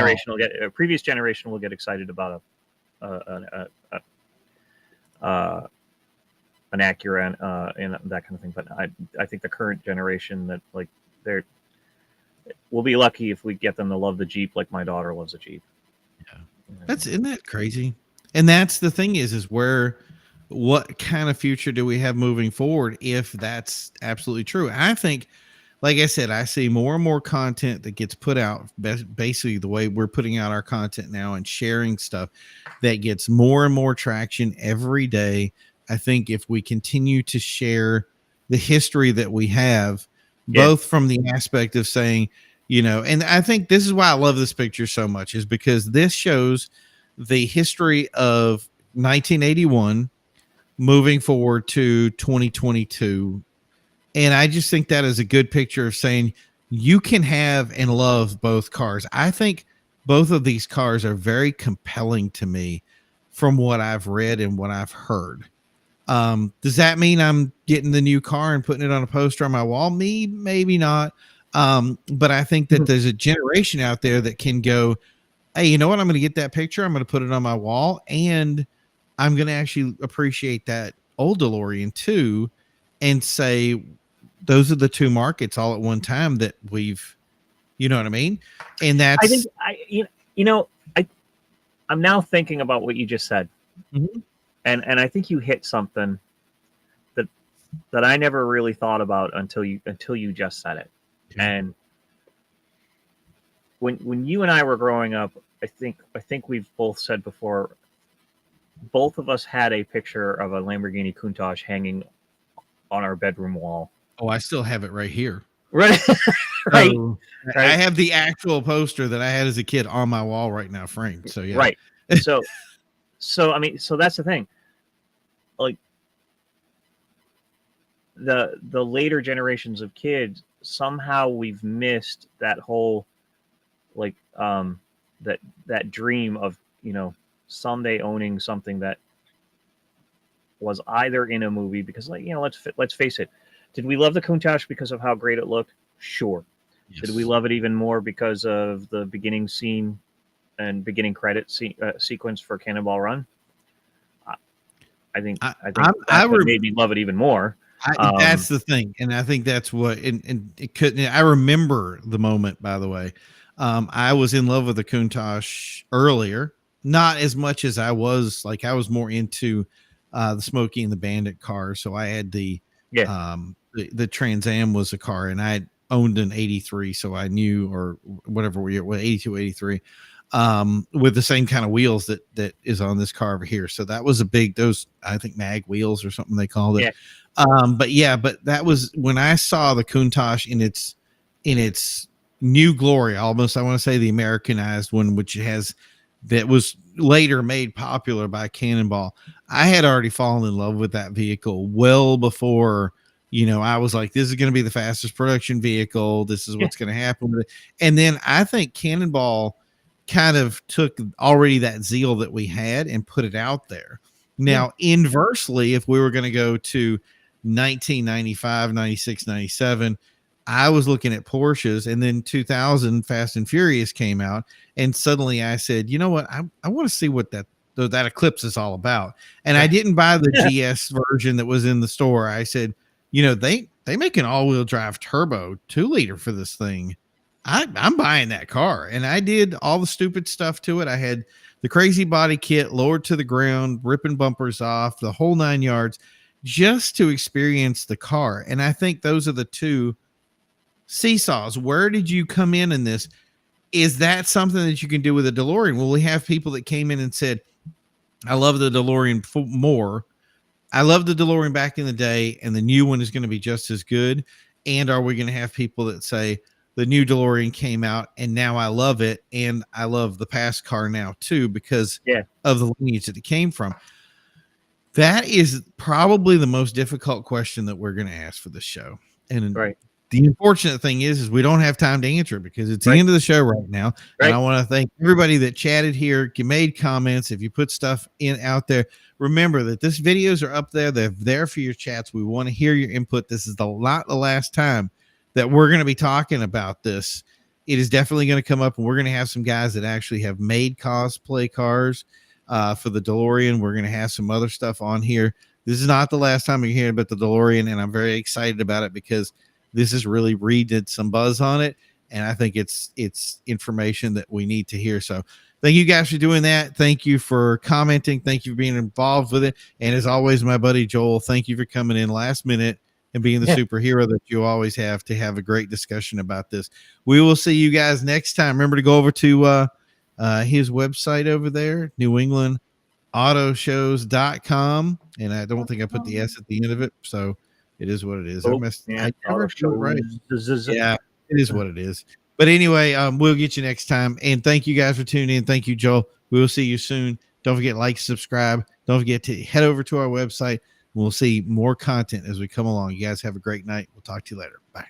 Previous generation will get excited about an Acura and that kind of thing. But I think the current generation that like we'll be lucky if we get them to love the Jeep like my daughter loves a Jeep. Yeah, isn't that crazy? And that's the thing is what kind of future do we have moving forward if that's absolutely true? I think like I said, I see more and more content that gets put out, basically the way we're putting out our content now and sharing stuff that gets more and more traction every day. I think if we continue to share the history that we have, Yeah. both from the aspect of saying, and I think this is why I love this picture so much, is because this shows the history of 1981 moving forward to 2022. And I just think that is a good picture of saying you can have and love both cars. I think both of these cars are very compelling to me from what I've read and what I've heard. Does that mean I'm getting the new car and putting it on a poster on my wall? Maybe not. But I think that there's a generation out there that can go, hey, you know what? I'm going to get that picture. I'm going to put it on my wall, and I'm going to actually appreciate that old DeLorean too, and say those are the two markets all at one time that we've, you know what I mean? And that's, I think I'm now thinking about what you just said. Mhm. And I think you hit something that I never really thought about until you just said it. Okay. And when you and I were growing up, I think we've both said before, both of us had a picture of a Lamborghini Countach hanging on our bedroom wall. Oh, I still have it right here. Right. Right. So, Right. I have the actual poster that I had as a kid on my wall right now, framed. So yeah. Right. So I mean, so that's the thing. Like the later generations of kids, somehow we've missed that whole that dream of someday owning something that was either in a movie, because let's face it, did we love the Countach because of how great it looked? Sure. Yes. Did we love it even more because of the beginning scene and beginning credit sequence for Cannonball Run? I think that made me love it even more. That's the thing, and I think that's what, and it couldn't. I remember the moment. By the way, I was in love with the Countach earlier, not as much as I was more into the Smokey and the Bandit car. So I had the Trans Am was a car, and I owned an 83, so I knew, or whatever year, 82, 83. With the same kind of wheels that is on this car over here. So that was a big, those, I think, mag wheels or something they called it. Yeah. But that was when I saw the Countach in its new glory, almost, I want to say the Americanized one, that was later made popular by Cannonball. I had already fallen in love with that vehicle well before, I was like, this is going to be the fastest production vehicle. This is what's going to happen with it. And then I think Cannonball kind of took already that zeal that we had and put it out there. Now, inversely, if we were going to go to 1995, 96, 97, I was looking at Porsches, and then 2000 Fast and Furious came out, and suddenly I said, you know what? I want to see what that Eclipse is all about. And I didn't buy the GS version that was in the store. I said, they make an all-wheel drive turbo 2-liter for this thing. I'm buying that car. And I did all the stupid stuff to it. I had the crazy body kit lowered to the ground, ripping bumpers off, the whole 9 yards, just to experience the car. And I think those are the two seesaws. Where did you come in this? Is that something that you can do with a DeLorean? Well, we have people that came in and said, I love the DeLorean more. I love the DeLorean back in the day, and the new one is going to be just as good. And are we going to have people that say, the new DeLorean came out and now I love it, and I love the past car now too because of the lineage that it came from? That is probably the most difficult question that we're going to ask for this show. And the unfortunate thing is we don't have time to answer it because it's the end of the show right now. And I want to thank everybody that chatted here, made comments. If you put stuff out there, remember that this videos are up there. They're there for your chats. We want to hear your input. This is not the last time that we're going to be talking about this. It is definitely going to come up, and we're going to have some guys that actually have made cosplay cars for the DeLorean. We're going to have some other stuff on here. This is not the last time you're hearing about the DeLorean, and I'm very excited about it because this is really did some buzz on it, and I think it's information that we need to hear. So thank you guys for doing that. Thank you for commenting. Thank you for being involved with it. And as always, my buddy Joel, thank you for coming in last minute and being the superhero that you always have to have a great discussion about this. We will see you guys next time. Remember to go over to his website over there, NewEnglandAutoshows.com. And I don't think I put the S at the end of it, so it is what it is. I never do it right. Yeah, it is what it is. But anyway, we'll get you next time. And thank you guys for tuning in. Thank you, Joel. We will see you soon. Don't forget to like, subscribe. Don't forget to head over to our website. We'll see more content as we come along. You guys have a great night. We'll talk to you later. Bye.